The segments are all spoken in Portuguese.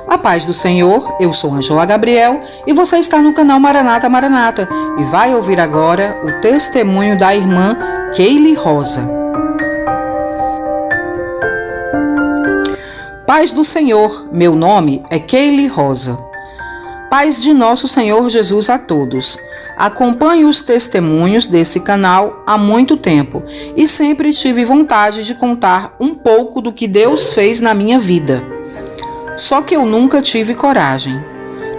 A paz do Senhor, eu sou Ângela Gabriel e você está no canal Maranata Maranata e vai ouvir agora o testemunho da irmã Keili Rosa. Paz do Senhor, meu nome é Keili Rosa. Paz de nosso Senhor Jesus a todos. Acompanho os testemunhos desse canal há muito tempo e sempre tive vontade de contar um pouco do que Deus fez na minha vida. Só que eu nunca tive coragem.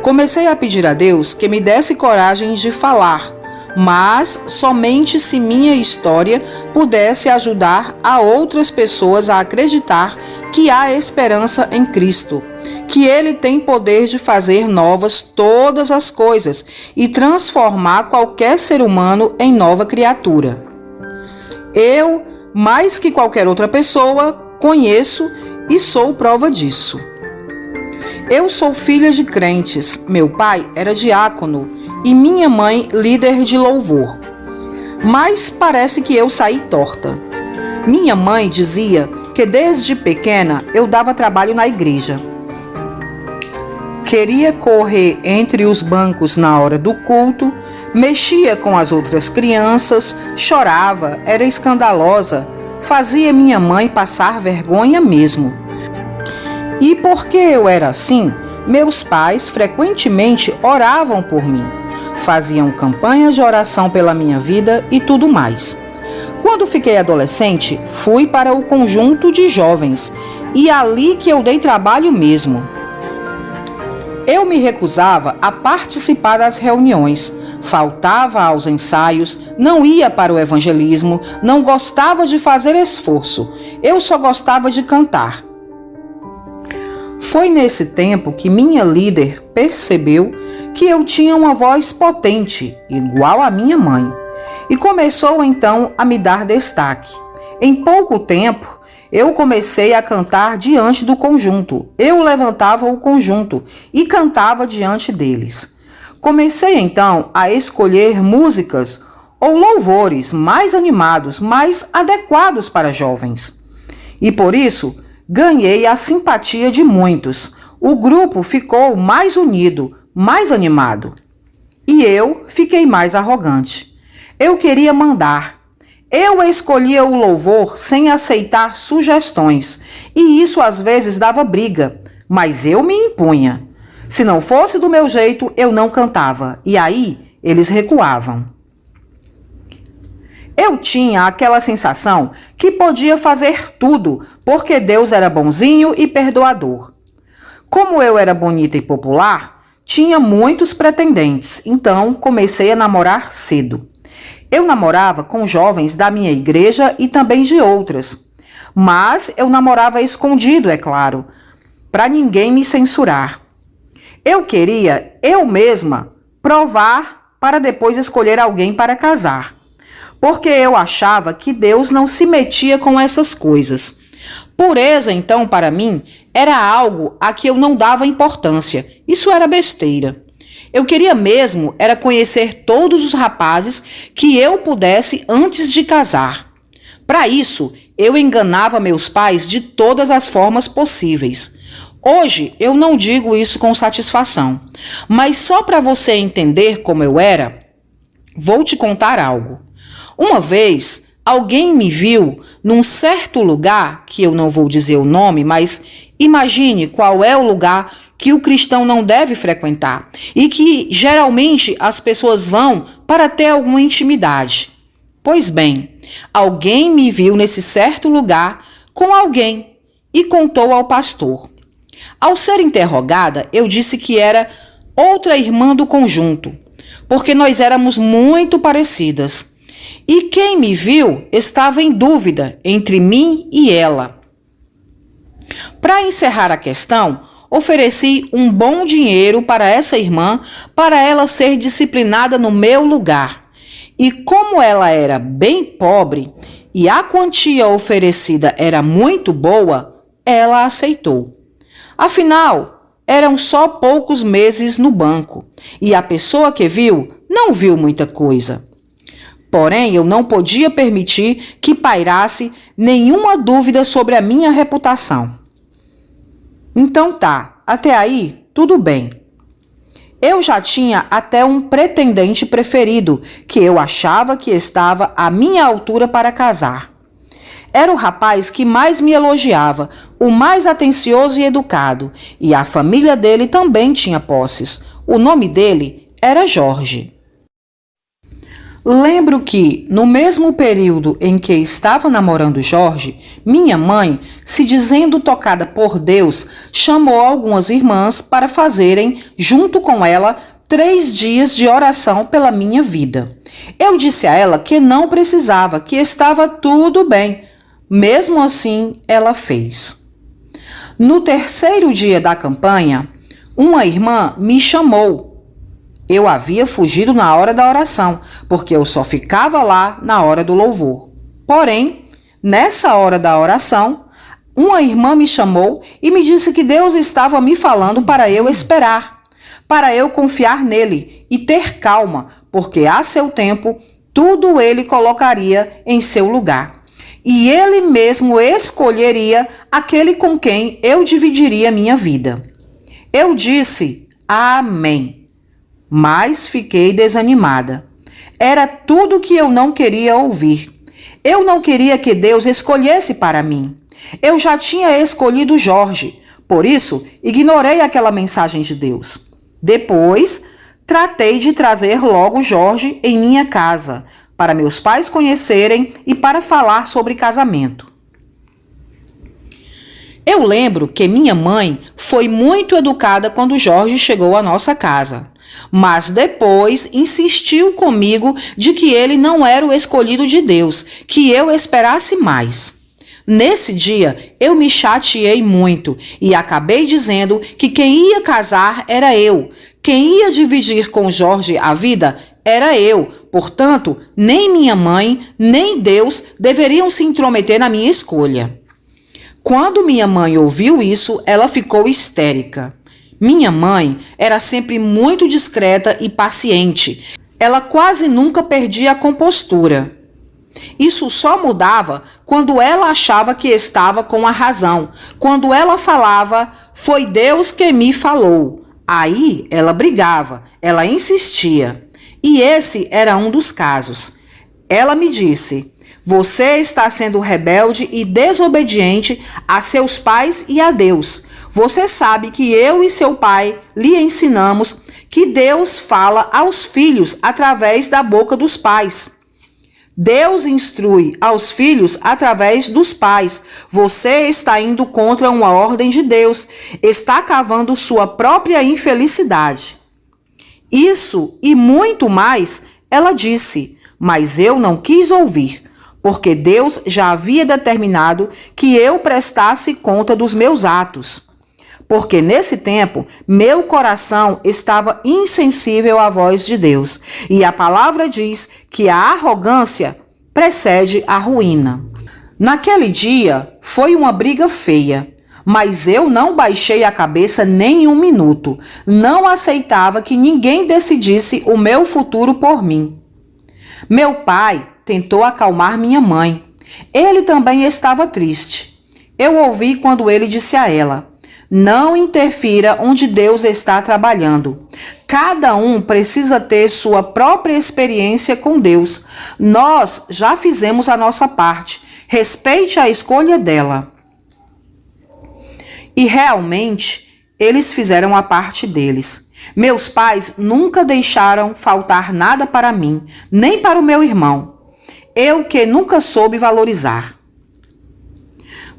Comecei a pedir a Deus que me desse coragem de falar, mas somente se minha história pudesse ajudar a outras pessoas a acreditar que há esperança em Cristo, que Ele tem poder de fazer novas todas as coisas e transformar qualquer ser humano em nova criatura. Eu, mais que qualquer outra pessoa, conheço e sou prova disso. Eu sou filha de crentes, meu pai era diácono e minha mãe líder de louvor. Mas parece que eu saí torta. Minha mãe dizia que desde pequena eu dava trabalho na igreja. Queria correr entre os bancos na hora do culto, mexia com as outras crianças, chorava, era escandalosa, fazia minha mãe passar vergonha mesmo. E porque eu era assim, meus pais frequentemente oravam por mim, faziam campanhas de oração pela minha vida e tudo mais. Quando fiquei adolescente, fui para o conjunto de jovens e ali que eu dei trabalho mesmo. Eu me recusava a participar das reuniões, faltava aos ensaios, não ia para o evangelismo, não gostava de fazer esforço, eu só gostava de cantar. Foi nesse tempo que minha líder percebeu que eu tinha uma voz potente, igual à minha mãe, e começou então a me dar destaque. Em pouco tempo, eu comecei a cantar diante do conjunto. Eu levantava o conjunto e cantava diante deles. Comecei então a escolher músicas ou louvores mais animados, mais adequados para jovens. E por isso, ganhei a simpatia de muitos. O grupo ficou mais unido, mais animado. E eu fiquei mais arrogante. Eu queria mandar. Eu escolhia o louvor sem aceitar sugestões. E isso às vezes dava briga, mas eu me impunha. Se não fosse do meu jeito, eu não cantava. E aí, eles recuavam. Eu tinha aquela sensação que podia fazer tudo, porque Deus era bonzinho e perdoador. Como eu era bonita e popular, tinha muitos pretendentes, então comecei a namorar cedo. Eu namorava com jovens da minha igreja e também de outras, mas eu namorava escondido, é claro, para ninguém me censurar. Eu queria, eu mesma, provar para depois escolher alguém para casar. Porque eu achava que Deus não se metia com essas coisas. Pureza, então, para mim, era algo a que eu não dava importância. Isso era besteira. Eu queria mesmo era conhecer todos os rapazes que eu pudesse antes de casar. Para isso, eu enganava meus pais de todas as formas possíveis. Hoje, eu não digo isso com satisfação, mas só para você entender como eu era, vou te contar algo. Uma vez, alguém me viu num certo lugar, que eu não vou dizer o nome, mas imagine qual é o lugar que o cristão não deve frequentar e que geralmente as pessoas vão para ter alguma intimidade. Pois bem, alguém me viu nesse certo lugar com alguém e contou ao pastor. Ao ser interrogada, eu disse que era outra irmã do conjunto, porque nós éramos muito parecidas. E quem me viu estava em dúvida entre mim e ela. Para encerrar a questão, ofereci um bom dinheiro para essa irmã para ela ser disciplinada no meu lugar. E como ela era bem pobre e a quantia oferecida era muito boa, ela aceitou. Afinal, eram só poucos meses no banco e a pessoa que viu não viu muita coisa. Porém, eu não podia permitir que pairasse nenhuma dúvida sobre a minha reputação. Então tá, até aí, tudo bem. Eu já tinha até um pretendente preferido, que eu achava que estava à minha altura para casar. Era o rapaz que mais me elogiava, o mais atencioso e educado, e a família dele também tinha posses. O nome dele era Jorge. Lembro que, no mesmo período em que estava namorando Jorge, minha mãe, se dizendo tocada por Deus, chamou algumas irmãs para fazerem, junto com ela, 3 dias de oração pela minha vida. Eu disse a ela que não precisava, que estava tudo bem. Mesmo assim, ela fez. No 3º dia da campanha, uma irmã me chamou. Eu havia fugido na hora da oração, porque eu só ficava lá na hora do louvor. Porém, nessa hora da oração, uma irmã me chamou e me disse que Deus estava me falando para eu esperar, para eu confiar nele e ter calma, porque a seu tempo tudo ele colocaria em seu lugar. E ele mesmo escolheria aquele com quem eu dividiria minha vida. Eu disse amém. Mas fiquei desanimada. Era tudo que eu não queria ouvir. Eu não queria que Deus escolhesse para mim. Eu já tinha escolhido Jorge, por isso ignorei aquela mensagem de Deus. Depois, tratei de trazer logo Jorge em minha casa, para meus pais conhecerem e para falar sobre casamento. Eu lembro que minha mãe foi muito educada quando Jorge chegou à nossa casa. Mas depois insistiu comigo de que ele não era o escolhido de Deus, que eu esperasse mais. Nesse dia, eu me chateei muito e acabei dizendo que quem ia casar era eu, quem ia dividir com Jorge a vida era eu. Portanto, nem minha mãe, nem Deus deveriam se intrometer na minha escolha. Quando minha mãe ouviu isso, ela ficou histérica. Minha mãe era sempre muito discreta e paciente. Ela quase nunca perdia a compostura. Isso só mudava quando ela achava que estava com a razão. Quando ela falava, foi Deus que me falou. Aí ela brigava, ela insistia. E esse era um dos casos. Ela me disse: você está sendo rebelde e desobediente a seus pais e a Deus. Você sabe que eu e seu pai lhe ensinamos que Deus fala aos filhos através da boca dos pais. Deus instrui aos filhos através dos pais. Você está indo contra uma ordem de Deus, está cavando sua própria infelicidade. Isso e muito mais ela disse, mas eu não quis ouvir, porque Deus já havia determinado que eu prestasse conta dos meus atos. Porque nesse tempo, meu coração estava insensível à voz de Deus. E a palavra diz que a arrogância precede a ruína. Naquele dia, foi uma briga feia. Mas eu não baixei a cabeça nem um minuto. Não aceitava que ninguém decidisse o meu futuro por mim. Meu pai tentou acalmar minha mãe. Ele também estava triste. Eu ouvi quando ele disse a ela: não interfira onde Deus está trabalhando. Cada um precisa ter sua própria experiência com Deus. Nós já fizemos a nossa parte. Respeite a escolha dela. E realmente, eles fizeram a parte deles. Meus pais nunca deixaram faltar nada para mim, nem para o meu irmão. Eu que nunca soube valorizar.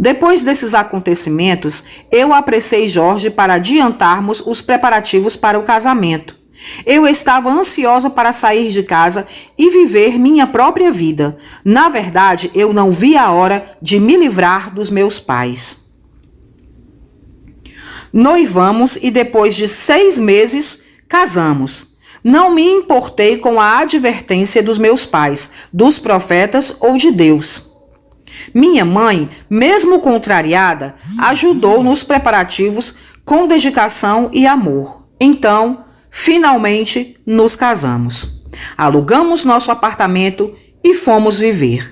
Depois desses acontecimentos, eu apressei Jorge para adiantarmos os preparativos para o casamento. Eu estava ansiosa para sair de casa e viver minha própria vida. Na verdade, eu não via a hora de me livrar dos meus pais. Noivamos e depois de 6 meses, casamos. Não me importei com a advertência dos meus pais, dos profetas ou de Deus. Minha mãe, mesmo contrariada, ajudou nos preparativos com dedicação e amor. Então, finalmente, nos casamos. Alugamos nosso apartamento e fomos viver.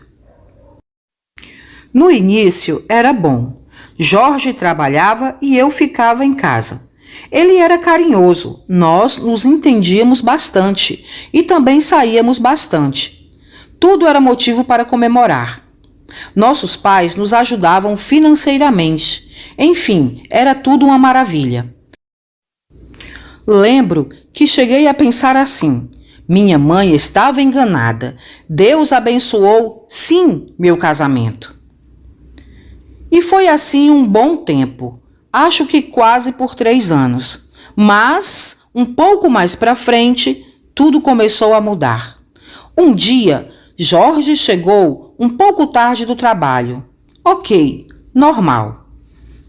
No início, era bom. Jorge trabalhava e eu ficava em casa. Ele era carinhoso, nós nos entendíamos bastante e também saíamos bastante. Tudo era motivo para comemorar. Nossos pais nos ajudavam financeiramente. Enfim, era tudo uma maravilha. Lembro que cheguei a pensar assim: minha mãe estava enganada. Deus abençoou, sim, meu casamento. E foi assim um bom tempo. Acho que quase por 3 anos. Mas, um pouco mais para frente, tudo começou a mudar. Um dia, Jorge chegou um pouco tarde do trabalho. Ok, normal.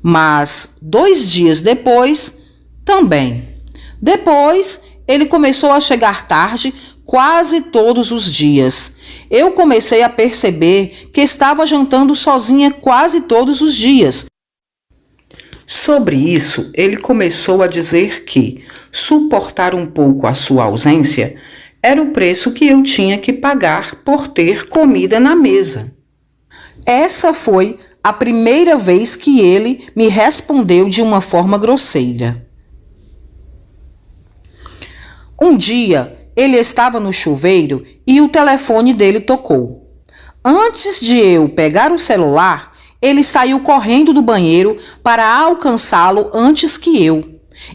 Mas 2 dias depois, também. Depois, ele começou a chegar tarde quase todos os dias. Eu comecei a perceber que estava jantando sozinha quase todos os dias. Sobre isso, ele começou a dizer que suportar um pouco a sua ausência era o preço que eu tinha que pagar por ter comida na mesa. Essa foi a primeira vez que ele me respondeu de uma forma grosseira. Um dia, ele estava no chuveiro e o telefone dele tocou. Antes de eu pegar o celular, ele saiu correndo do banheiro para alcançá-lo antes que eu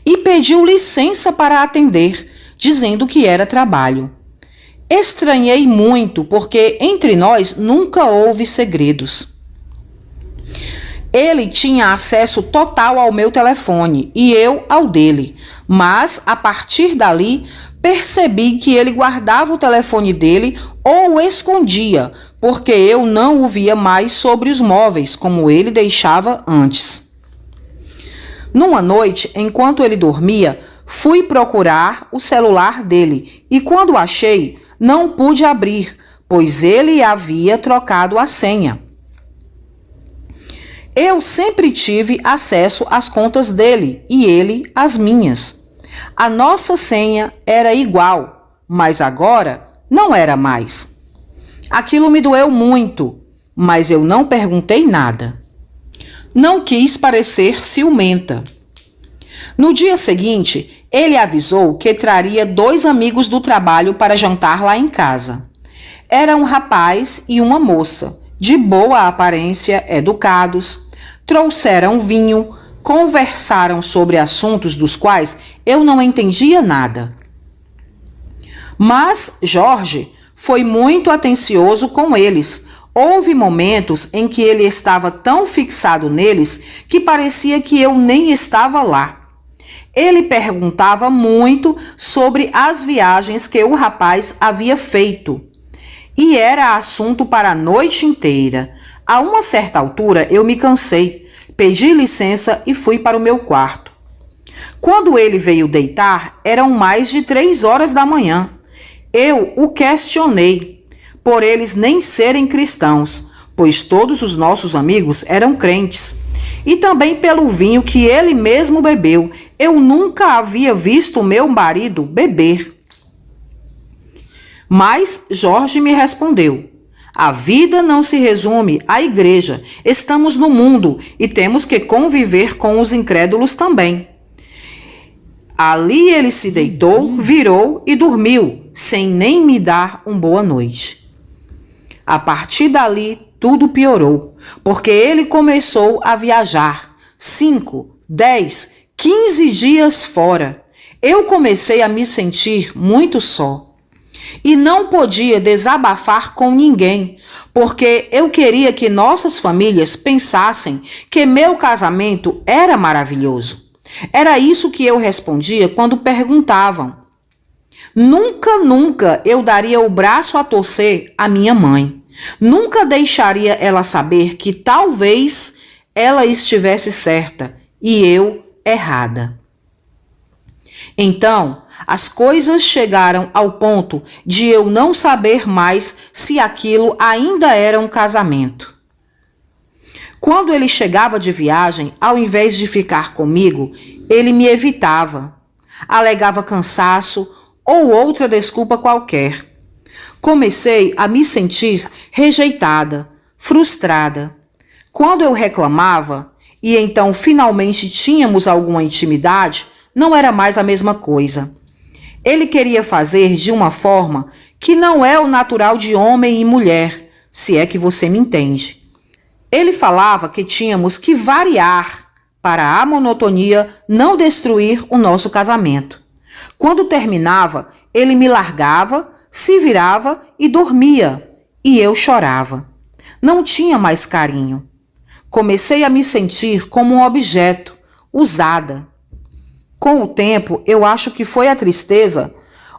e pediu licença para atender, dizendo que era trabalho. Estranhei muito porque entre nós nunca houve segredos. Ele tinha acesso total ao meu telefone e eu ao dele, mas a partir dali percebi que ele guardava o telefone dele ou o escondia, porque eu não o via mais sobre os móveis como ele deixava antes. Numa noite, enquanto ele dormia, fui procurar o celular dele e quando achei, não pude abrir, pois ele havia trocado a senha. Eu sempre tive acesso às contas dele e ele às minhas. A nossa senha era igual, mas agora não era mais. Aquilo me doeu muito, mas eu não perguntei nada. Não quis parecer ciumenta. No dia seguinte, ele avisou que traria 2 amigos do trabalho para jantar lá em casa. Era um rapaz e uma moça, de boa aparência, educados. Trouxeram vinho, conversaram sobre assuntos dos quais eu não entendia nada. Mas Jorge foi muito atencioso com eles. Houve momentos em que ele estava tão fixado neles que parecia que eu nem estava lá. Ele perguntava muito sobre as viagens que o rapaz havia feito. E era assunto para a noite inteira. A uma certa altura eu me cansei, pedi licença e fui para o meu quarto. Quando ele veio deitar, eram mais de 3 horas da manhã. Eu o questionei, por eles nem serem cristãos, pois todos os nossos amigos eram crentes. E também pelo vinho que ele mesmo bebeu. Eu nunca havia visto meu marido beber. Mas Jorge me respondeu: a vida não se resume à igreja. Estamos no mundo e temos que conviver com os incrédulos também. Ali ele se deitou, virou e dormiu, sem nem me dar uma boa noite. A partir dali, tudo piorou, porque ele começou a viajar 5, 10, 15 dias fora. Eu comecei a me sentir muito só. E não podia desabafar com ninguém, porque eu queria que nossas famílias pensassem que meu casamento era maravilhoso. Era isso que eu respondia quando perguntavam. Nunca eu daria o braço a torcer à minha mãe. Nunca deixaria ela saber que talvez ela estivesse certa e eu errada. Então, as coisas chegaram ao ponto de eu não saber mais se aquilo ainda era um casamento. Quando ele chegava de viagem, ao invés de ficar comigo, ele me evitava, alegava cansaço ou outra desculpa qualquer. Comecei a me sentir rejeitada, frustrada. Quando eu reclamava, e então finalmente tínhamos alguma intimidade, não era mais a mesma coisa. Ele queria fazer de uma forma que não é o natural de homem e mulher, se é que você me entende. Ele falava que tínhamos que variar para a monotonia não destruir o nosso casamento. Quando terminava, ele me largava, se virava e dormia, e eu chorava. Não tinha mais carinho. Comecei a me sentir como um objeto, usada. Com o tempo, eu acho que foi a tristeza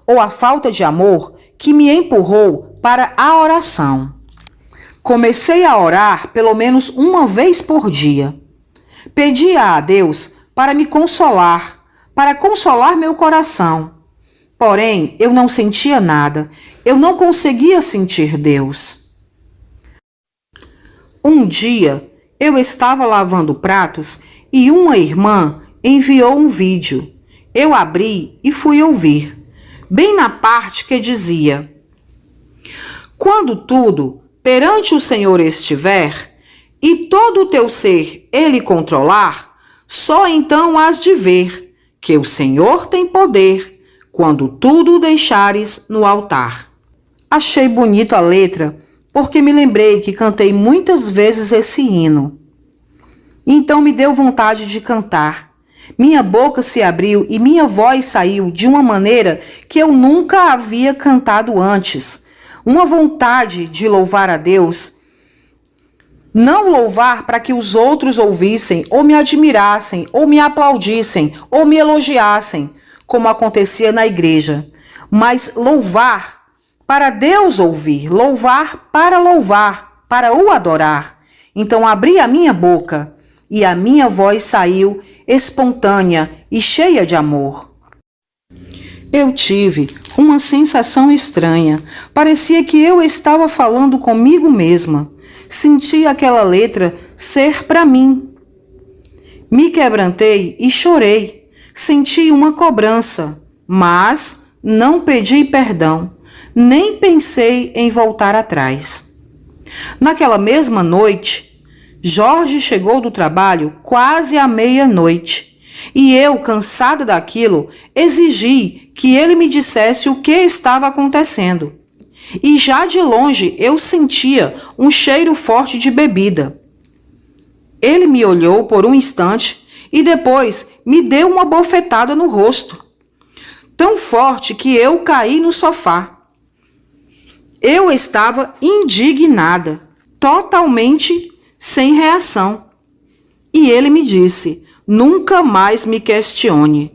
ou a falta de amor que me empurrou para a oração. Comecei a orar pelo menos uma vez por dia. Pedia a Deus para me consolar, para consolar meu coração. Porém, eu não sentia nada, eu não conseguia sentir Deus. Um dia, eu estava lavando pratos e uma irmã enviou um vídeo. Eu abri e fui ouvir, bem na parte que dizia: quando tudo perante o Senhor estiver, e todo o teu ser ele controlar, só então hás de ver que o Senhor tem poder, quando tudo deixares no altar. Achei bonito a letra, porque me lembrei que cantei muitas vezes esse hino. Então me deu vontade de cantar. Minha boca se abriu e minha voz saiu de uma maneira que eu nunca havia cantado antes. Uma vontade de louvar a Deus. Não louvar para que os outros ouvissem, ou me admirassem, ou me aplaudissem, ou me elogiassem, como acontecia na igreja. Mas louvar para Deus ouvir, louvar, para o adorar. Então abri a minha boca e a minha voz saiu espontânea e cheia de amor. Eu tive uma sensação estranha. Parecia que eu estava falando comigo mesma. Senti aquela letra ser para mim. Me quebrantei e chorei. Senti uma cobrança, mas não pedi perdão, nem pensei em voltar atrás. Naquela mesma noite, Jorge chegou do trabalho quase à meia-noite. E eu, cansada daquilo, exigi que ele me dissesse o que estava acontecendo. E já de longe eu sentia um cheiro forte de bebida. Ele me olhou por um instante e depois me deu uma bofetada no rosto, tão forte que eu caí no sofá. Eu estava indignada, totalmente sem reação. E ele me disse: nunca mais me questione.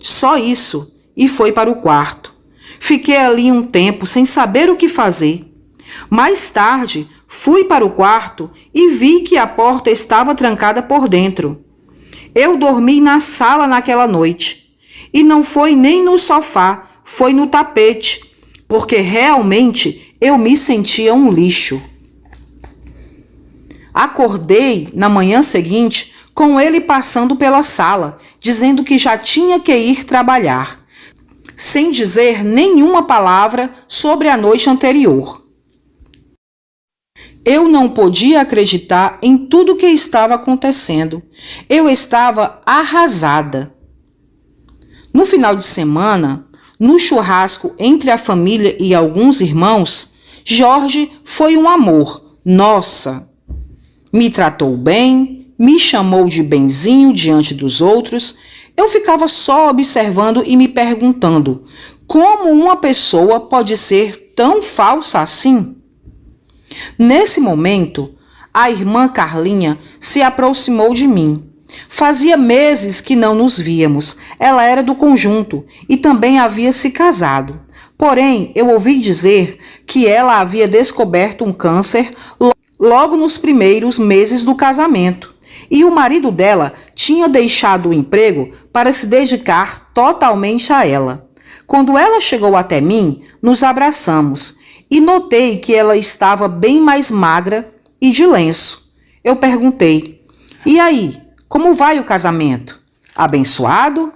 Só isso, e foi para o quarto. Fiquei ali um tempo sem saber o que fazer. Mais tarde, fui para o quarto e vi que a porta estava trancada por dentro. Eu dormi na sala naquela noite. E não foi nem no sofá, foi no tapete, porque realmente eu me sentia um lixo. Acordei na manhã seguinte com ele passando pela sala, dizendo que já tinha que ir trabalhar, sem dizer nenhuma palavra sobre a noite anterior. Eu não podia acreditar em tudo que estava acontecendo. Eu estava arrasada. No final de semana, no churrasco entre a família e alguns irmãos, Jorge foi um amor. Nossa! Me tratou bem, me chamou de benzinho diante dos outros. Eu ficava só observando e me perguntando como uma pessoa pode ser tão falsa assim. Nesse momento, a irmã Carlinha se aproximou de mim. Fazia meses que não nos víamos. Ela era do conjunto e também havia se casado. Porém, eu ouvi dizer que ela havia descoberto um câncer logo nos primeiros meses do casamento. E o marido dela tinha deixado o emprego para se dedicar totalmente a ela. Quando ela chegou até mim, nos abraçamos e notei que ela estava bem mais magra e de lenço. Eu perguntei: e aí, como vai o casamento? Abençoado?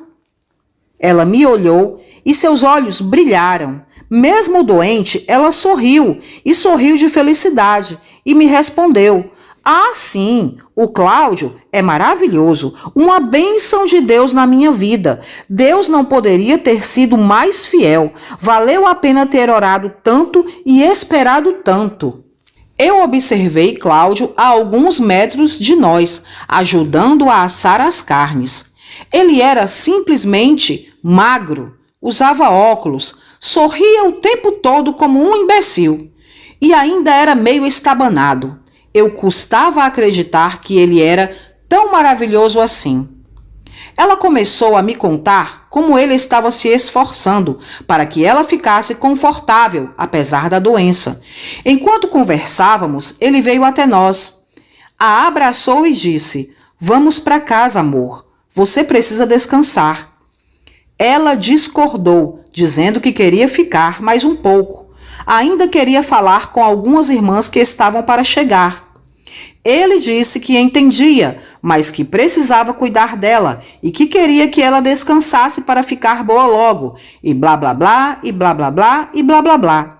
Ela me olhou e seus olhos brilharam. Mesmo doente, ela sorriu e sorriu de felicidade e me respondeu: Ah, sim, o Cláudio é maravilhoso, uma bênção de Deus na minha vida. Deus não poderia ter sido mais fiel. Valeu a pena ter orado tanto e esperado tanto. Eu observei Cláudio a alguns metros de nós, ajudando a assar as carnes. Ele era simplesmente magro, usava óculos, sorria o tempo todo como um imbecil e ainda era meio estabanado. Eu custava acreditar que ele era tão maravilhoso assim. Ela começou a me contar como ele estava se esforçando para que ela ficasse confortável, apesar da doença. Enquanto conversávamos, ele veio até nós. A abraçou e disse: "Vamos para casa, amor. Você precisa descansar." Ela discordou, dizendo que queria ficar mais um pouco. Ainda queria falar com algumas irmãs que estavam para chegar. Ele disse que entendia, mas que precisava cuidar dela e que queria que ela descansasse para ficar boa logo, e blá blá blá, e blá blá blá, e blá blá blá.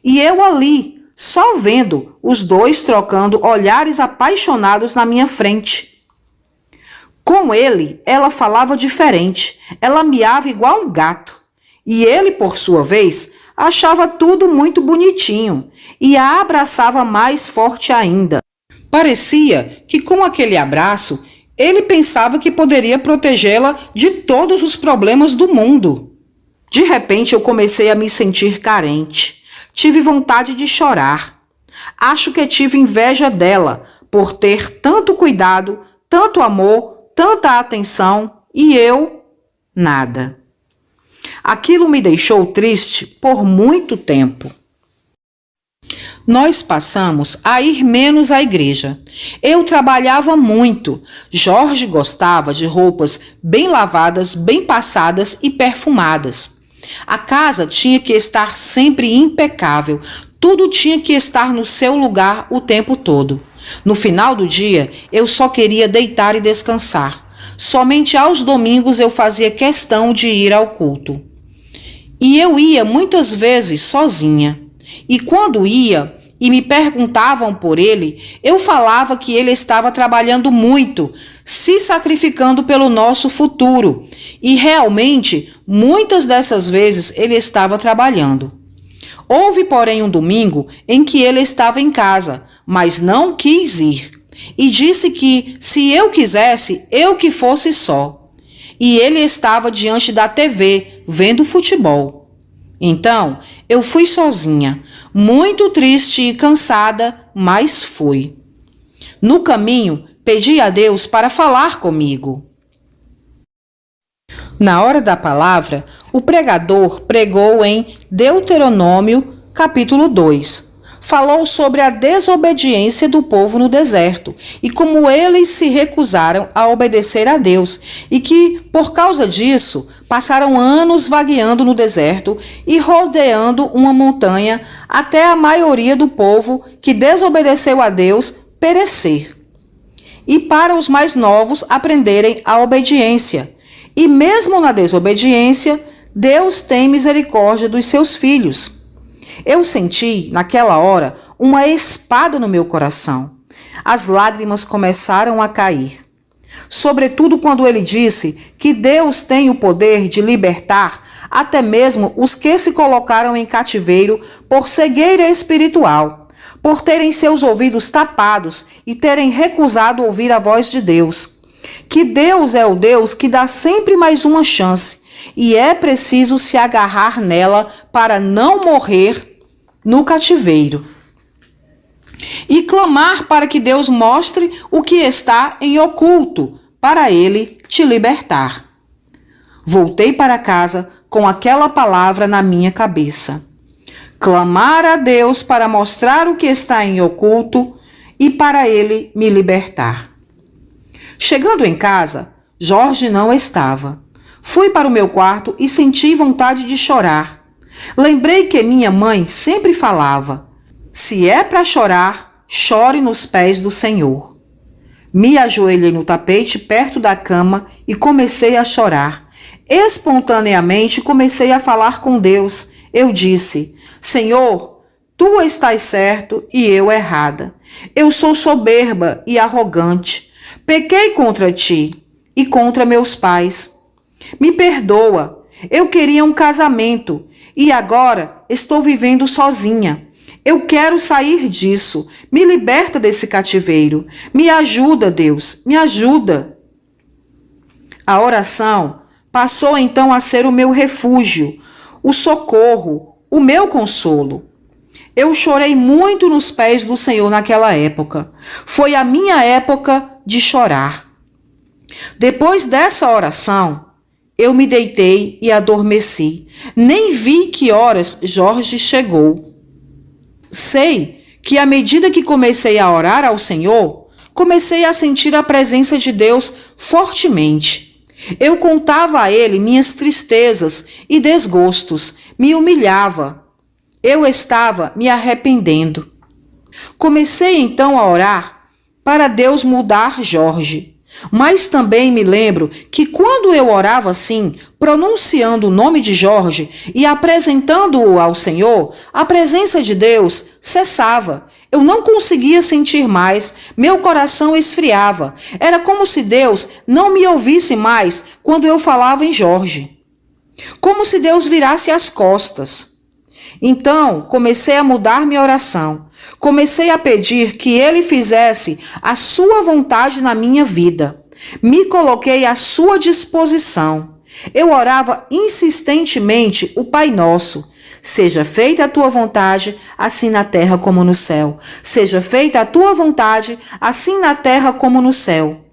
E eu ali, só vendo, os dois trocando olhares apaixonados na minha frente. Com ele, ela falava diferente, ela miava igual um gato. E ele, por sua vez, achava tudo muito bonitinho e a abraçava mais forte ainda. Parecia que com aquele abraço, ele pensava que poderia protegê-la de todos os problemas do mundo. De repente, eu comecei a me sentir carente. Tive vontade de chorar. Acho que tive inveja dela por ter tanto cuidado, tanto amor, tanta atenção e eu, nada. Aquilo me deixou triste por muito tempo. Nós passamos a ir menos à igreja. Eu trabalhava muito. Jorge gostava de roupas bem lavadas, bem passadas e perfumadas. A casa tinha que estar sempre impecável. Tudo tinha que estar no seu lugar o tempo todo. No final do dia, eu só queria deitar e descansar. Somente aos domingos eu fazia questão de ir ao culto. E eu ia muitas vezes sozinha. E quando ia e me perguntavam por ele, eu falava que ele estava trabalhando muito, se sacrificando pelo nosso futuro. E realmente, muitas dessas vezes ele estava trabalhando. Houve, porém, um domingo em que ele estava em casa, mas não quis ir. E disse que, se eu quisesse, eu que fosse só. E ele estava diante da TV, vendo futebol. Então, eu fui sozinha, muito triste e cansada, mas fui. No caminho, pedi a Deus para falar comigo. Na hora da palavra, o pregador pregou em Deuteronômio, capítulo 2. Falou sobre a desobediência do povo no deserto e como eles se recusaram a obedecer a Deus e que, por causa disso, passaram anos vagueando no deserto e rodeando uma montanha até a maioria do povo que desobedeceu a Deus perecer. E para os mais novos aprenderem a obediência. E mesmo na desobediência, Deus tem misericórdia dos seus filhos. Eu senti, naquela hora, uma espada no meu coração. As lágrimas começaram a cair. Sobretudo quando ele disse que Deus tem o poder de libertar até mesmo os que se colocaram em cativeiro por cegueira espiritual, por terem seus ouvidos tapados e terem recusado ouvir a voz de Deus. Que Deus é o Deus que dá sempre mais uma chance e é preciso se agarrar nela para não morrer no cativeiro. E clamar para que Deus mostre o que está em oculto, para ele te libertar. Voltei para casa com aquela palavra na minha cabeça. Clamar a Deus para mostrar o que está em oculto e para ele me libertar. Chegando em casa, Jorge não estava. Fui para o meu quarto e senti vontade de chorar. Lembrei que minha mãe sempre falava: se é para chorar, chore nos pés do Senhor. Me ajoelhei no tapete perto da cama e comecei a chorar. Espontaneamente comecei a falar com Deus. Eu disse: Senhor, Tu estás certo e eu errada. Eu sou soberba e arrogante. Pequei contra ti e contra meus pais. Me perdoa. Eu queria um casamento e agora estou vivendo sozinha. Eu quero sair disso. Me liberta desse cativeiro. Me ajuda, Deus. Me ajuda. A oração passou então a ser o meu refúgio, o socorro, o meu consolo. Eu chorei muito nos pés do Senhor naquela época. Foi a minha época de chorar. Depois dessa oração, eu me deitei e adormeci. Nem vi que horas Jorge chegou. Sei que à medida que comecei a orar ao Senhor, comecei a sentir a presença de Deus fortemente. Eu contava a Ele minhas tristezas e desgostos, me humilhava. Eu estava me arrependendo. Comecei então a orar para Deus mudar Jorge. Mas também me lembro que quando eu orava assim, pronunciando o nome de Jorge e apresentando-o ao Senhor, a presença de Deus cessava. Eu não conseguia sentir mais, meu coração esfriava. Era como se Deus não me ouvisse mais quando eu falava em Jorge. Como se Deus virasse as costas. Então, comecei a mudar minha oração. Comecei a pedir que Ele fizesse a sua vontade na minha vida. Me coloquei à sua disposição. Eu orava insistentemente o Pai Nosso. Seja feita a tua vontade, assim na terra como no céu. Seja feita a tua vontade, assim na terra como no céu.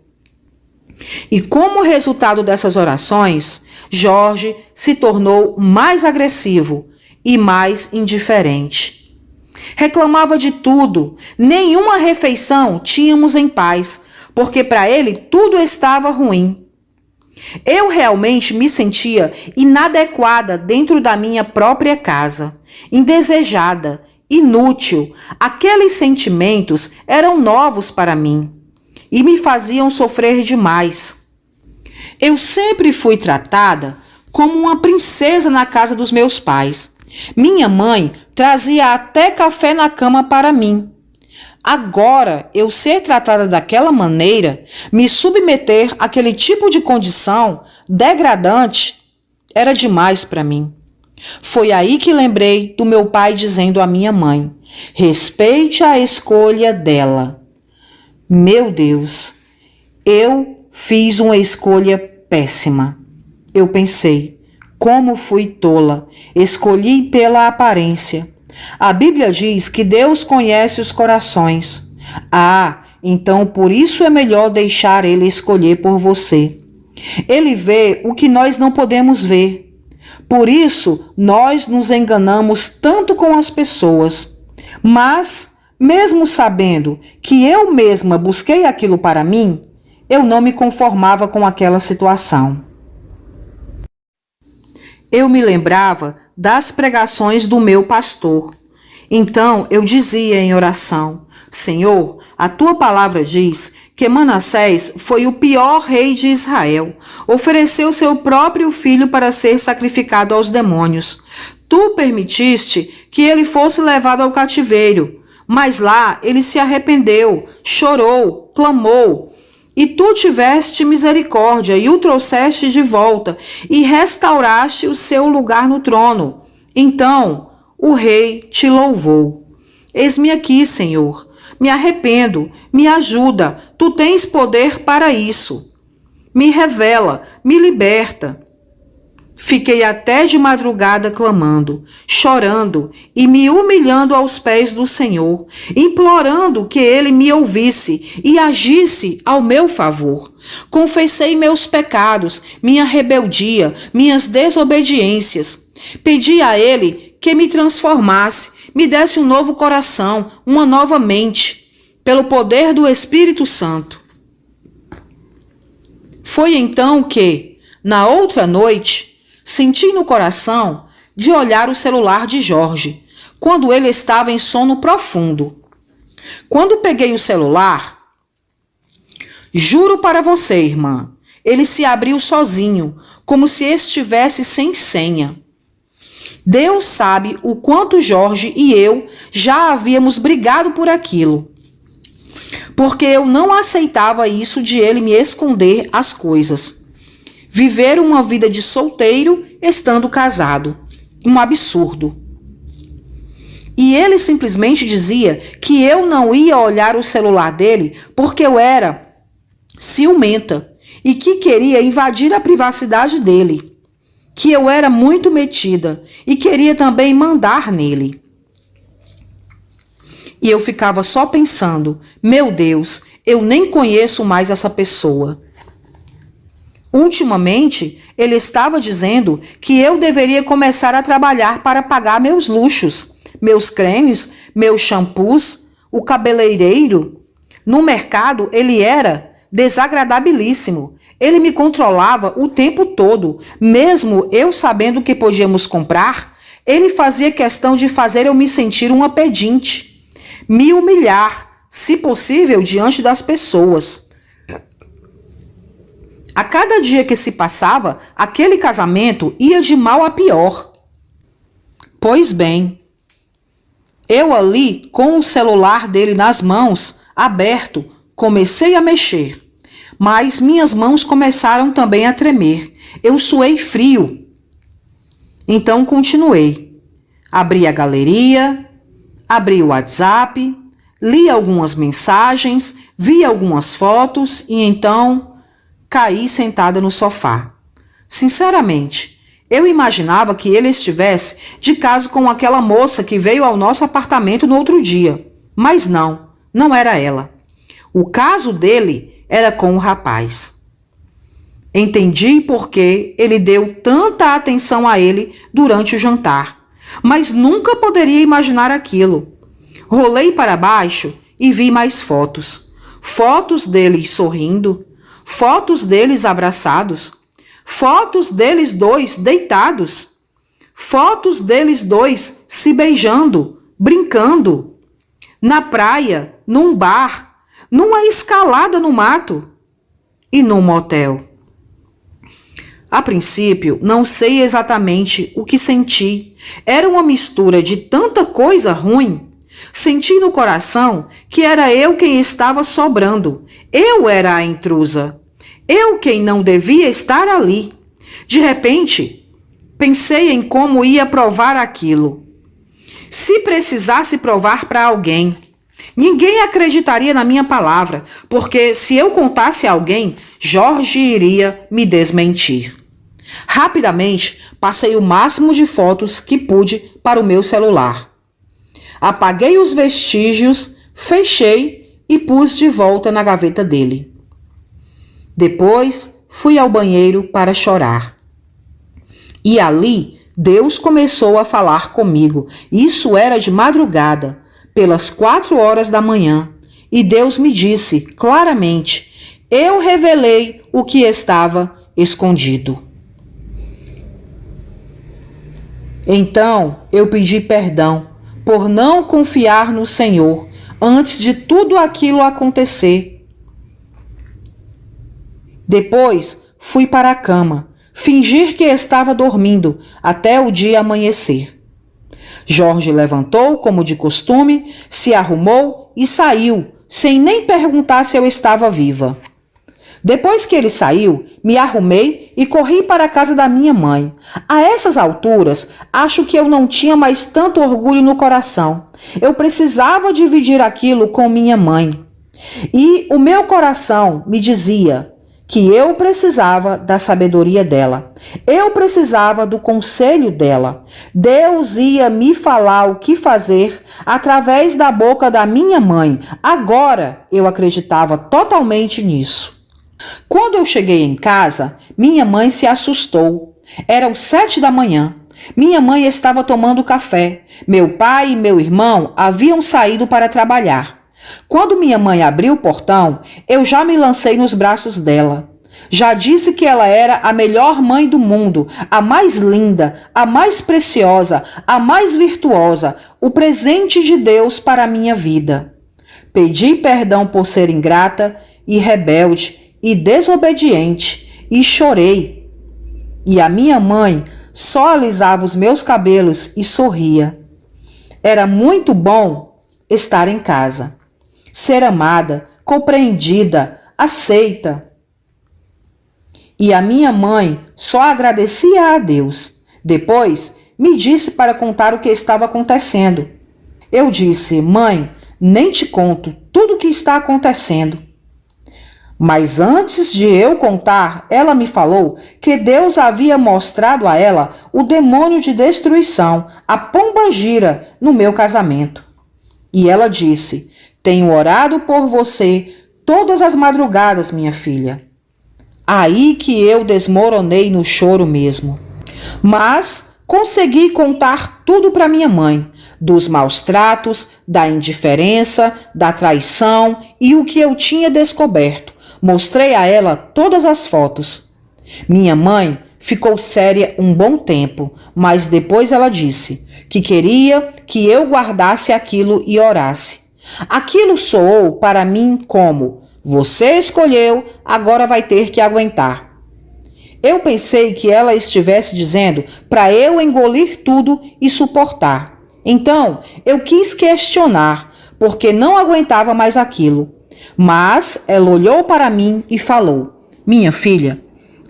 E como resultado dessas orações, Jorge se tornou mais agressivo e mais indiferente. Reclamava de tudo, nenhuma refeição tínhamos em paz, porque para ele tudo estava ruim. Eu realmente me sentia inadequada dentro da minha própria casa, indesejada, inútil. Aqueles sentimentos eram novos para mim e me faziam sofrer demais. Eu sempre fui tratada como uma princesa na casa dos meus pais. Minha mãe trazia até café na cama para mim. Agora, eu ser tratada daquela maneira, me submeter àquele tipo de condição degradante, era demais para mim. Foi aí que lembrei do meu pai dizendo à minha mãe: respeite a escolha dela. Meu Deus, eu fiz uma escolha péssima. Eu pensei: como fui tola, escolhi pela aparência. A Bíblia diz que Deus conhece os corações. Ah, então por isso é melhor deixar Ele escolher por você. Ele vê o que nós não podemos ver. Por isso, nós nos enganamos tanto com as pessoas. Mas, mesmo sabendo que eu mesma busquei aquilo para mim, eu não me conformava com aquela situação. Eu me lembrava das pregações do meu pastor. Então eu dizia em oração: Senhor, a tua palavra diz que Manassés foi o pior rei de Israel. Ofereceu seu próprio filho para ser sacrificado aos demônios. Tu permitiste que ele fosse levado ao cativeiro, mas lá ele se arrependeu, chorou, clamou. E tu tiveste misericórdia e o trouxeste de volta e restauraste o seu lugar no trono. Então o rei te louvou. Eis-me aqui, Senhor. Me arrependo, me ajuda. Tu tens poder para isso. Me revela, me liberta. Fiquei até de madrugada clamando, chorando e me humilhando aos pés do Senhor, implorando que Ele me ouvisse e agisse ao meu favor. Confessei meus pecados, minha rebeldia, minhas desobediências. Pedi a Ele que me transformasse, me desse um novo coração, uma nova mente, pelo poder do Espírito Santo. Foi então que, na outra noite, senti no coração de olhar o celular de Jorge, quando ele estava em sono profundo. Quando peguei o celular, juro para você, irmã, ele se abriu sozinho, como se estivesse sem senha. Deus sabe o quanto Jorge e eu já havíamos brigado por aquilo, porque eu não aceitava isso de ele me esconder as coisas. Viver uma vida de solteiro estando casado. Um absurdo. E ele simplesmente dizia que eu não ia olhar o celular dele porque eu era ciumenta e que queria invadir a privacidade dele, que eu era muito metida e queria também mandar nele. E eu ficava só pensando, meu Deus, eu nem conheço mais essa pessoa. Ultimamente, ele estava dizendo que eu deveria começar a trabalhar para pagar meus luxos, meus cremes, meus shampoos, o cabeleireiro. No mercado, ele era desagradabilíssimo. Ele me controlava o tempo todo, mesmo eu sabendo que podíamos comprar. Ele fazia questão de fazer eu me sentir uma pedinte, me humilhar, se possível, diante das pessoas. A cada dia que se passava, aquele casamento ia de mal a pior. Pois bem, eu ali, com o celular dele nas mãos, aberto, comecei a mexer. Mas minhas mãos começaram também a tremer. Eu suei frio. Então continuei. Abri a galeria, abri o WhatsApp, li algumas mensagens, vi algumas fotos e então caí sentada no sofá. Sinceramente, eu imaginava que ele estivesse de caso com aquela moça que veio ao nosso apartamento no outro dia. Mas não era ela. O caso dele era com o rapaz. Entendi por que ele deu tanta atenção a ele durante o jantar, mas nunca poderia imaginar aquilo. Rolei para baixo e vi mais fotos. Fotos deles sorrindo, fotos deles abraçados, fotos deles dois deitados, fotos deles dois se beijando, brincando, na praia, num bar, numa escalada no mato e num motel. A princípio, não sei exatamente o que senti. Era uma mistura de tanta coisa ruim. Senti no coração que era eu quem estava sobrando. Eu era a intrusa. Eu quem não devia estar ali. De repente, pensei em como ia provar aquilo. Se precisasse provar para alguém, ninguém acreditaria na minha palavra, porque se eu contasse a alguém, Jorge iria me desmentir. Rapidamente, passei o máximo de fotos que pude para o meu celular. Apaguei os vestígios, fechei e pus de volta na gaveta dele. Depois, fui ao banheiro para chorar. E ali, Deus começou a falar comigo. Isso era de madrugada, pelas 4 horas da manhã, e Deus me disse claramente: eu revelei o que estava escondido. Então eu pedi perdão por não confiar no Senhor antes de tudo aquilo acontecer. Depois fui para a cama, fingir que estava dormindo até o dia amanhecer. Jorge levantou, como de costume, se arrumou e saiu, sem nem perguntar se eu estava viva. Depois que ele saiu, me arrumei e corri para a casa da minha mãe. A essas alturas, acho que eu não tinha mais tanto orgulho no coração. Eu precisava dividir aquilo com minha mãe. E o meu coração me dizia que eu precisava da sabedoria dela. Eu precisava do conselho dela. Deus ia me falar o que fazer através da boca da minha mãe. Agora eu acreditava totalmente nisso. Quando eu cheguei em casa, minha mãe se assustou. Eram 7 da manhã. Minha mãe estava tomando café. Meu pai e meu irmão haviam saído para trabalhar. Quando minha mãe abriu o portão, eu já me lancei nos braços dela. Já disse que ela era a melhor mãe do mundo, a mais linda, a mais preciosa, a mais virtuosa, o presente de Deus para a minha vida. Pedi perdão por ser ingrata e rebelde e desobediente, e chorei. E a minha mãe só alisava os meus cabelos e sorria. Era muito bom estar em casa, ser amada, compreendida, aceita. E a minha mãe só agradecia a Deus. Depois, me disse para contar o que estava acontecendo. Eu disse: mãe, nem te conto tudo o que está acontecendo. Mas antes de eu contar, ela me falou que Deus havia mostrado a ela o demônio de destruição, a pombagira, no meu casamento. E ela disse: tenho orado por você todas as madrugadas, minha filha. Aí que eu desmoronei no choro mesmo. Mas consegui contar tudo para minha mãe, dos maus tratos, da indiferença, da traição e o que eu tinha descoberto. Mostrei a ela todas as fotos. Minha mãe ficou séria um bom tempo, mas depois ela disse que queria que eu guardasse aquilo e orasse. Aquilo soou para mim como: você escolheu, agora vai ter que aguentar. Eu pensei que ela estivesse dizendo para eu engolir tudo e suportar. Então, eu quis questionar, porque não aguentava mais aquilo. Mas ela olhou para mim e falou: minha filha,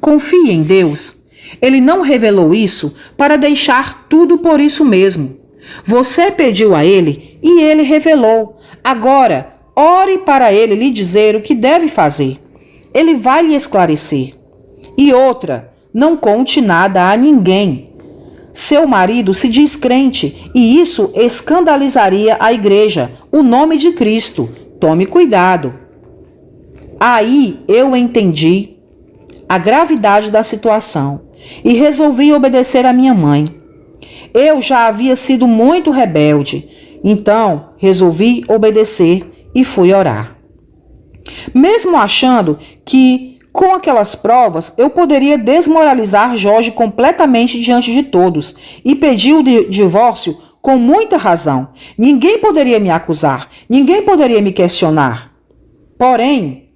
confie em Deus. Ele não revelou isso para deixar tudo por isso mesmo. Você pediu a ele e ele revelou. Agora, ore para ele lhe dizer o que deve fazer. Ele vai lhe esclarecer. E outra, não conte nada a ninguém. Seu marido se diz crente e isso escandalizaria a igreja, o nome de Cristo. Tome cuidado. Aí eu entendi a gravidade da situação e resolvi obedecer a minha mãe. Eu já havia sido muito rebelde, então resolvi obedecer e fui orar. Mesmo achando que com aquelas provas eu poderia desmoralizar Jorge completamente diante de todos e pedir o divórcio com muita razão. Ninguém poderia me acusar, ninguém poderia me questionar. Porém,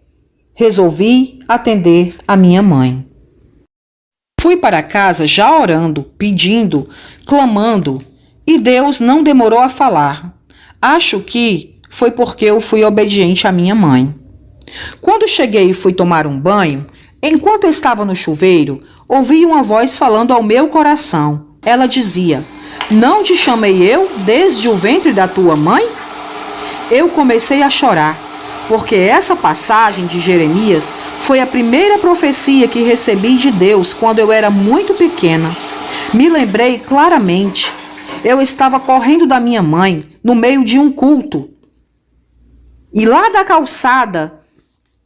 resolvi atender a minha mãe. Fui para casa já orando, pedindo, clamando, e Deus não demorou a falar. Acho que foi porque eu fui obediente à minha mãe. Quando cheguei e fui tomar um banho, enquanto estava no chuveiro, ouvi uma voz falando ao meu coração. Ela dizia: não te chamei eu desde o ventre da tua mãe? Eu comecei a chorar, porque essa passagem de Jeremias foi a primeira profecia que recebi de Deus quando eu era muito pequena. Me lembrei claramente. Eu estava correndo da minha mãe no meio de um culto. E lá da calçada,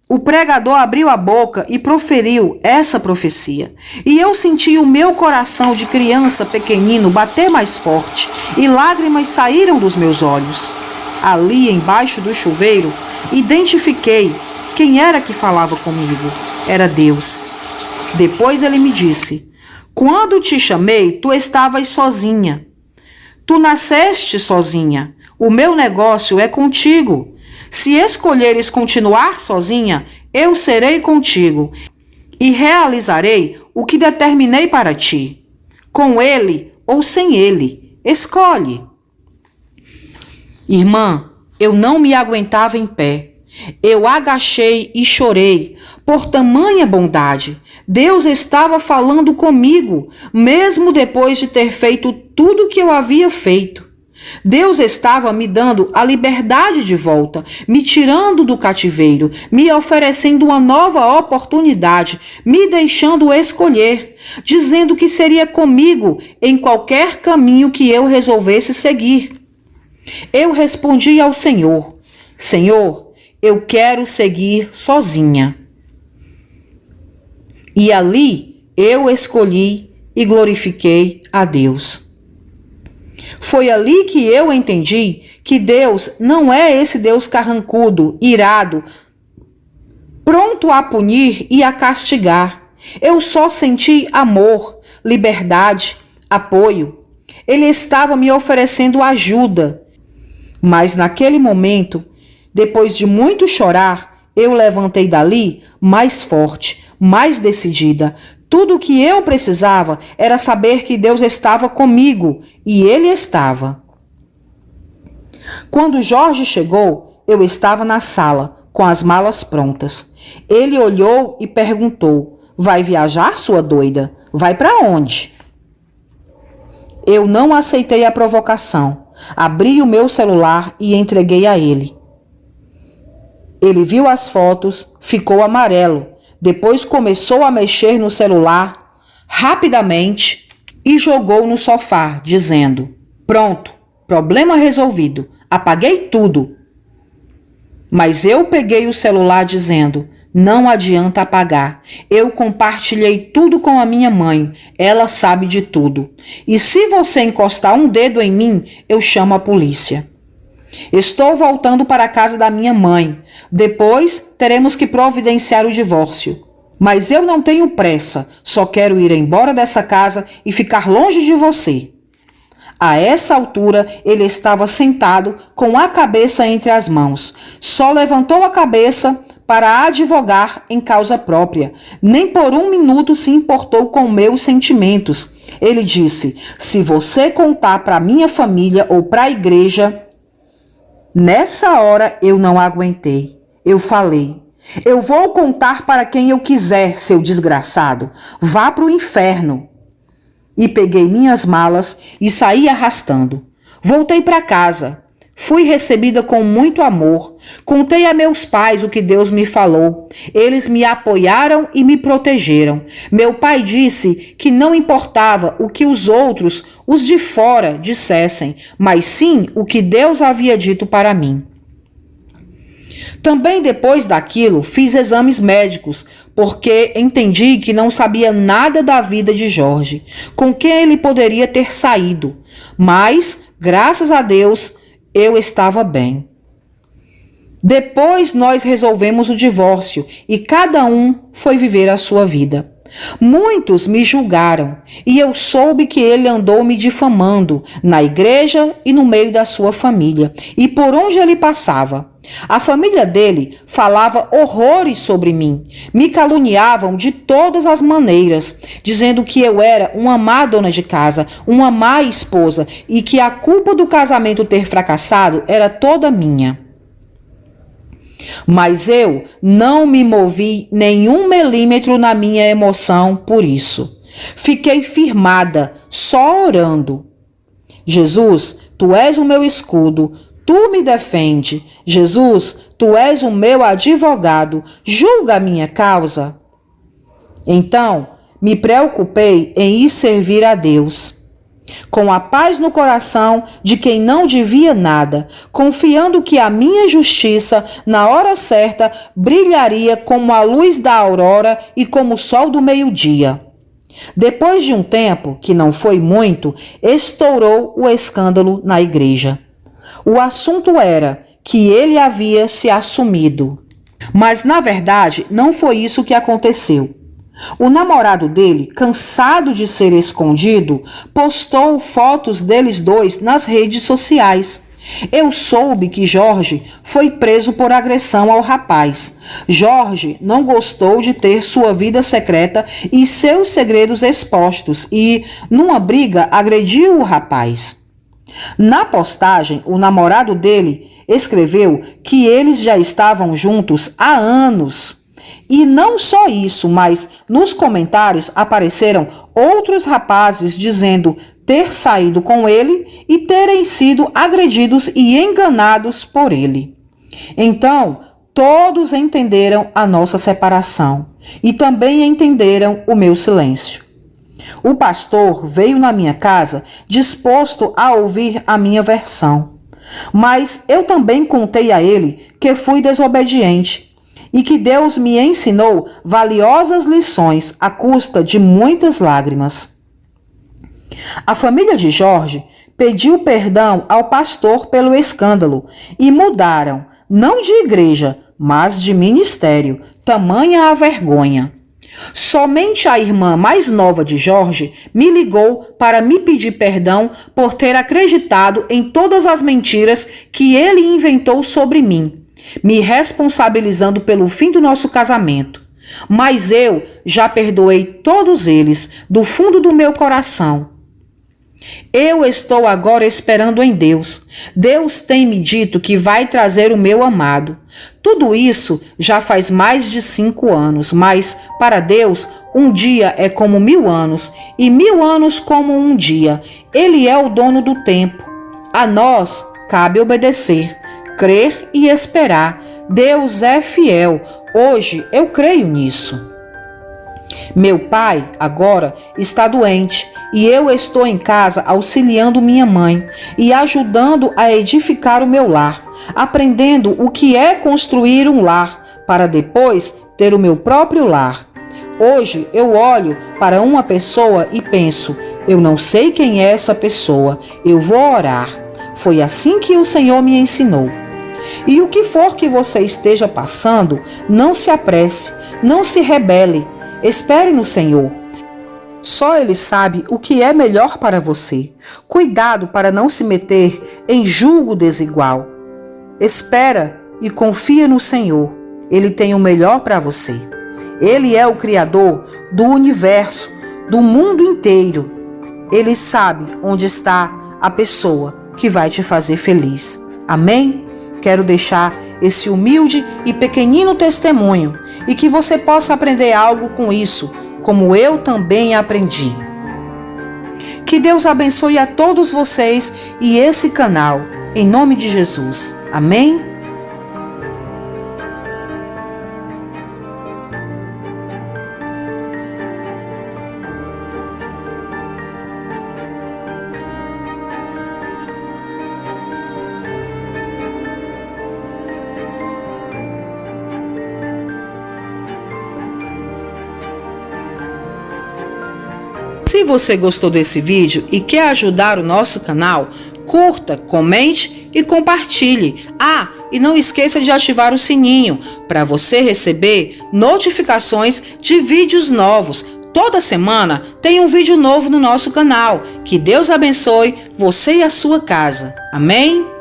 o pregador abriu a boca e proferiu essa profecia. E eu senti o meu coração de criança pequenino bater mais forte e lágrimas saíram dos meus olhos. Ali embaixo do chuveiro, identifiquei quem era que falava comigo. Era Deus. Depois ele me disse: quando te chamei, tu estavas sozinha. Tu nasceste sozinha. O meu negócio é contigo. Se escolheres continuar sozinha, eu serei contigo e realizarei o que determinei para ti. Com ele ou sem ele, escolhe. Irmã, eu não me aguentava em pé. Eu agachei e chorei por tamanha bondade. Deus estava falando comigo, mesmo depois de ter feito tudo o que eu havia feito. Deus estava me dando a liberdade de volta, me tirando do cativeiro, me oferecendo uma nova oportunidade, me deixando escolher, dizendo que seria comigo em qualquer caminho que eu resolvesse seguir. Eu respondi ao Senhor: Senhor, eu quero seguir sozinha. E ali eu escolhi e glorifiquei a Deus. Foi ali que eu entendi que Deus não é esse Deus carrancudo, irado, pronto a punir e a castigar. Eu só senti amor, liberdade, apoio. Ele estava me oferecendo ajuda. Mas naquele momento, depois de muito chorar, eu levantei dali mais forte, mais decidida. Tudo o que eu precisava era saber que Deus estava comigo, e Ele estava. Quando Jorge chegou, eu estava na sala, com as malas prontas. Ele olhou e perguntou: vai viajar, sua doida? Vai para onde? Eu não aceitei a provocação. Abri o meu celular e entreguei a ele. Ele viu as fotos, ficou amarelo. Depois começou a mexer no celular rapidamente e jogou no sofá, dizendo: pronto, problema resolvido, apaguei tudo. Mas eu peguei o celular dizendo: não adianta apagar. Eu compartilhei tudo com a minha mãe. Ela sabe de tudo. E se você encostar um dedo em mim, eu chamo a polícia. Estou voltando para a casa da minha mãe. Depois teremos que providenciar o divórcio. Mas eu não tenho pressa. Só quero ir embora dessa casa e ficar longe de você. A essa altura, ele estava sentado com a cabeça entre as mãos. Só levantou a cabeça para advogar em causa própria. Nem por um minuto se importou com meus sentimentos. Ele disse: se você contar para minha família ou para a igreja... Nessa hora eu não aguentei. Eu falei: eu vou contar para quem eu quiser, seu desgraçado. Vá para o inferno. E peguei minhas malas e saí arrastando. Voltei para casa. Fui recebida com muito amor. Contei a meus pais o que Deus me falou. Eles me apoiaram e me protegeram. Meu pai disse que não importava o que os outros, os de fora, dissessem, mas sim o que Deus havia dito para mim. Também depois daquilo fiz exames médicos, porque entendi que não sabia nada da vida de Jorge, com quem ele poderia ter saído. Mas, graças a Deus, eu estava bem. Depois nós resolvemos o divórcio e cada um foi viver a sua vida. Muitos me julgaram e eu soube que ele andou me difamando na igreja e no meio da sua família e por onde ele passava. A família dele falava horrores sobre mim, me caluniavam de todas as maneiras, dizendo que eu era uma má dona de casa, uma má esposa e que a culpa do casamento ter fracassado era toda minha. Mas eu não me movi nenhum milímetro na minha emoção por isso. Fiquei firmada, só orando. Jesus, tu és o meu escudo, tu me defende. Jesus, tu és o meu advogado, julga a minha causa. Então, me preocupei em ir servir a Deus, com a paz no coração de quem não devia nada, confiando que a minha justiça, na hora certa, brilharia como a luz da aurora e como o sol do meio-dia. Depois de um tempo, que não foi muito, estourou o escândalo na igreja. O assunto era que ele havia se assumido. Mas, na verdade, não foi isso que aconteceu. O namorado dele, cansado de ser escondido, postou fotos deles dois nas redes sociais. Eu soube que Jorge foi preso por agressão ao rapaz. Jorge não gostou de ter sua vida secreta e seus segredos expostos e, numa briga, agrediu o rapaz. Na postagem, o namorado dele escreveu que eles já estavam juntos há anos. E não só isso, mas nos comentários apareceram outros rapazes dizendo ter saído com ele e terem sido agredidos e enganados por ele. Então, todos entenderam a nossa separação e também entenderam o meu silêncio. O pastor veio na minha casa disposto a ouvir a minha versão, mas eu também contei a ele que fui desobediente e que Deus me ensinou valiosas lições à custa de muitas lágrimas. A família de Jorge pediu perdão ao pastor pelo escândalo e mudaram, não de igreja, mas de ministério, tamanha a vergonha. Somente a irmã mais nova de Jorge me ligou para me pedir perdão por ter acreditado em todas as mentiras que ele inventou sobre mim, me responsabilizando pelo fim do nosso casamento. mas eu já perdoei todos eles do fundo do meu coração. Eu estou agora esperando em Deus. Deus tem me dito que vai trazer o meu amado. Tudo isso já faz mais de 5 anos, mas para Deus um dia é como 1000 anos e 1000 anos como um dia. Ele é o dono do tempo. A nós cabe obedecer, crer e esperar. Deus é fiel. Hoje eu creio nisso. Meu pai, agora, está doente e eu estou em casa auxiliando minha mãe e ajudando a edificar o meu lar, aprendendo o que é construir um lar para depois ter o meu próprio lar. Hoje eu olho para uma pessoa e penso, eu não sei quem é essa pessoa, eu vou orar. Foi assim que o Senhor me ensinou. E o que for que você esteja passando, não se apresse, não se rebele. Espere no Senhor. Só Ele sabe o que é melhor para você. Cuidado para não se meter em julgo desigual. Espera e confia no Senhor. Ele tem o melhor para você. Ele é o Criador do universo, do mundo inteiro. Ele sabe onde está a pessoa que vai te fazer feliz. Amém? Quero deixar esse humilde e pequenino testemunho e que você possa aprender algo com isso, como eu também aprendi. Que Deus abençoe a todos vocês e esse canal, em nome de Jesus. Amém? Se você gostou desse vídeo e quer ajudar o nosso canal, curta, comente e compartilhe. E não esqueça de ativar o sininho para você receber notificações de vídeos novos. Toda semana tem um vídeo novo no nosso canal. Que Deus abençoe você e a sua casa. Amém?